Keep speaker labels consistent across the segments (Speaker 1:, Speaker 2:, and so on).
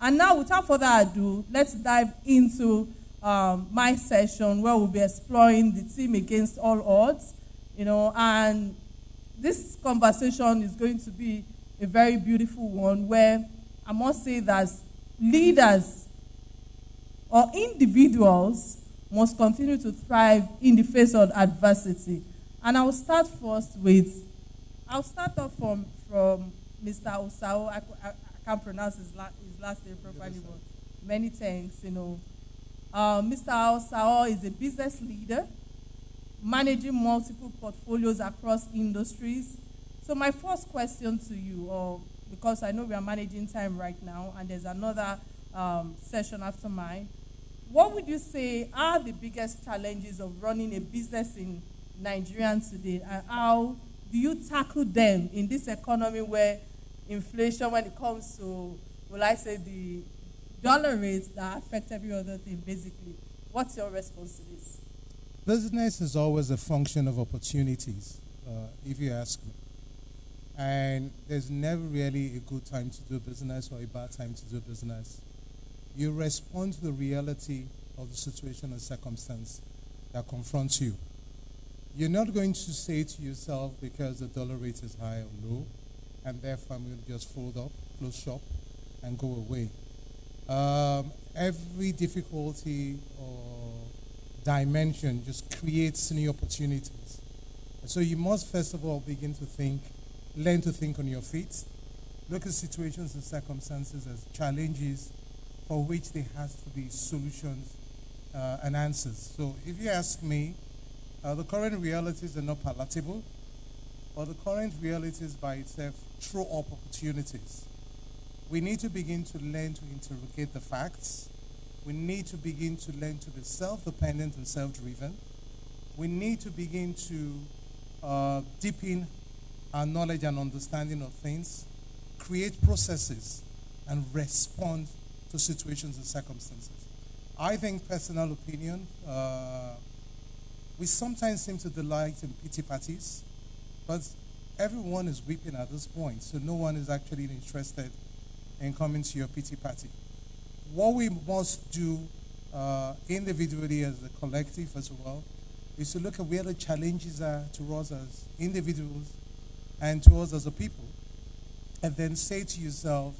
Speaker 1: And now, without further ado, let's dive into my session where we'll be exploring the team against all odds, and this conversation is going to be a very beautiful one where I must say that leaders or individuals must continue to thrive in the face of adversity. And I'll start off from Mr. Osahon. I can't pronounce his last name properly, but many thanks, Mr. Osahon is a business leader, managing multiple portfolios across industries. So my first question to you, because I know we are managing time right now, and there's another session after mine, what would you say are the biggest challenges of running a business in Nigeria today, and how do you tackle them in this economy where inflation, when it comes to, the dollar rates that affect every other thing, basically? What's your response to this?
Speaker 2: Business is always a function of opportunities, if you ask me. And there's never really a good time to do business or a bad time to do business. You respond to the reality of the situation and circumstance that confronts you. You're not going to say to yourself, because the dollar rate is high or low, and therefore I'm going to just fold up, close shop, and go away. Every difficulty or dimension just creates new opportunities. So you must first of all begin to think, learn to think on your feet, look at situations and circumstances as challenges for which there has to be solutions and answers. So if you ask me, the current realities are not palatable, but the current realities by itself throw up opportunities. We need to begin to learn to interrogate the facts. We need to begin to learn to be self-dependent and self-driven. We need to begin to deepen our knowledge and understanding of things, create processes, and respond to situations and circumstances. I think, personal opinion, we sometimes seem to delight in pity parties, but everyone is weeping at this point, so no one is actually interested in coming to your pity party. What we must do individually as a collective as well is to look at where the challenges are to us as individuals and to us as a people, and then say to yourself,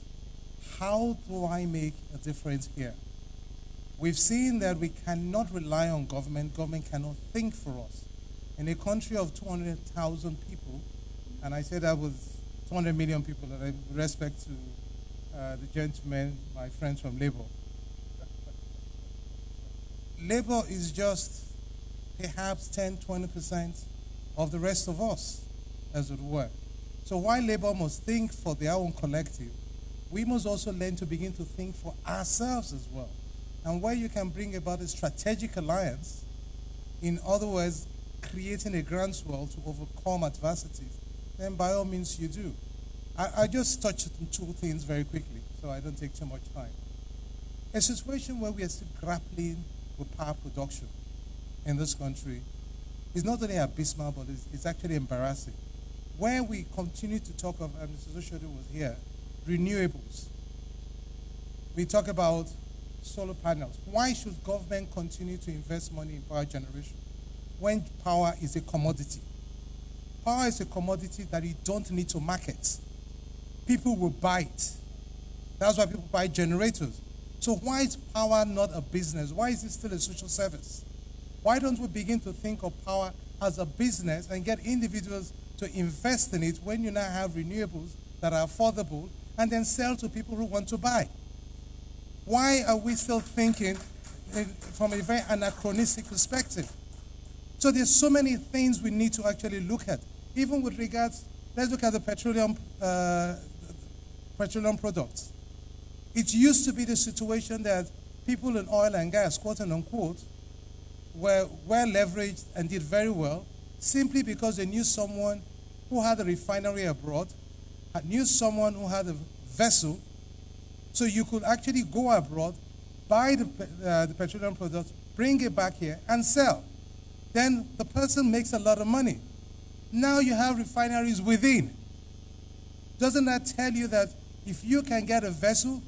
Speaker 2: how do I make a difference here? We've seen that we cannot rely on government. Government cannot think for us. In a country of 200,000 people, and I said that was 200 million people, with respect to the gentleman, my friends from Labour. Labour is just perhaps 10-20% of the rest of us, as it were. So while Labour must think for their own collective, we must also learn to begin to think for ourselves as well. And where you can bring about a strategic alliance, in other words, creating a groundswell to overcome adversities, then by all means you do. I just touched on two things very quickly, so I don't take too much time. A situation where we are still grappling with power production in this country is not only abysmal, but it's actually embarrassing. Where we continue to talk of, and Mr. Oshodi was here, renewables. We talk about solar panels. Why should government continue to invest money in power generation when power is a commodity? Power is a commodity that you don't need to market. People will buy it. That's why people buy generators. So why is power not a business? Why is it still a social service? Why don't we begin to think of power as a business and get individuals to invest in it when you now have renewables that are affordable and then sell to people who want to buy? Why are we still thinking from a very anachronistic perspective? So there's so many things we need to actually look at. Even with regards, let's look at the petroleum products. It used to be the situation that people in oil and gas, quote and unquote, were well leveraged and did very well simply because they knew someone who had a refinery abroad, knew someone who had a vessel, so you could actually go abroad, buy the petroleum products, bring it back here, and sell. Then the person makes a lot of money. Now you have refineries within. Doesn't that tell you that if you can get a vessel,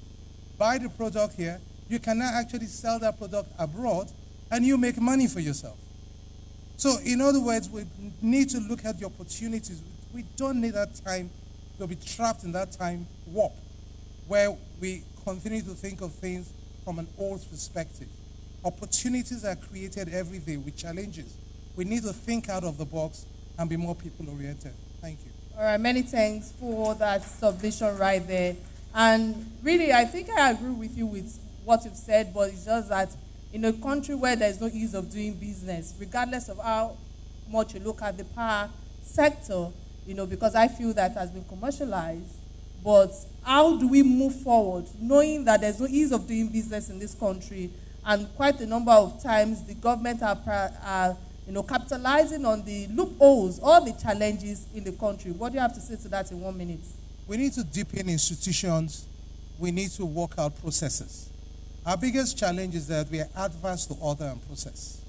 Speaker 2: buy the product here, you can now actually sell that product abroad, and you make money for yourself. So in other words, we need to look at the opportunities. We don't need that time to be trapped in that time warp where we continue to think of things from an old perspective. Opportunities are created every day with challenges. We need to think out of the box and be more people-oriented. Thank you.
Speaker 1: All right, many thanks for that submission right there. And really, I think I agree with you with what you've said, but it's just that in a country where there's no ease of doing business, regardless of how much you look at the power sector, because I feel that has been commercialized, but how do we move forward knowing that there's no ease of doing business in this country, and quite a number of times the government are capitalizing on the loopholes or the challenges in the country? What do you have to say to that in 1 minute?
Speaker 2: We need to deepen institutions. We need to work out processes. Our biggest challenge is that we are adverse to order and process.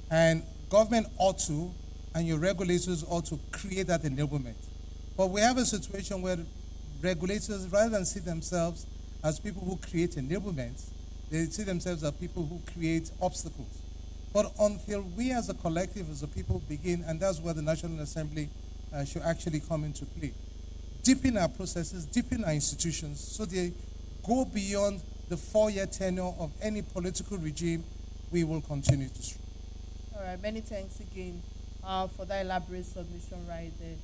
Speaker 2: And government ought to, and your regulators ought to create that enablement. But we have a situation where regulators, rather than see themselves as people who create enablement, they see themselves as people who create obstacles. But until we as a collective, as a people begin, and that's where the National Assembly should actually come into play, deepen our processes, deepen our institutions, so they go beyond the 4-year tenure of any political regime, we will continue to struggle.
Speaker 1: All right, many thanks again for that elaborate submission right there.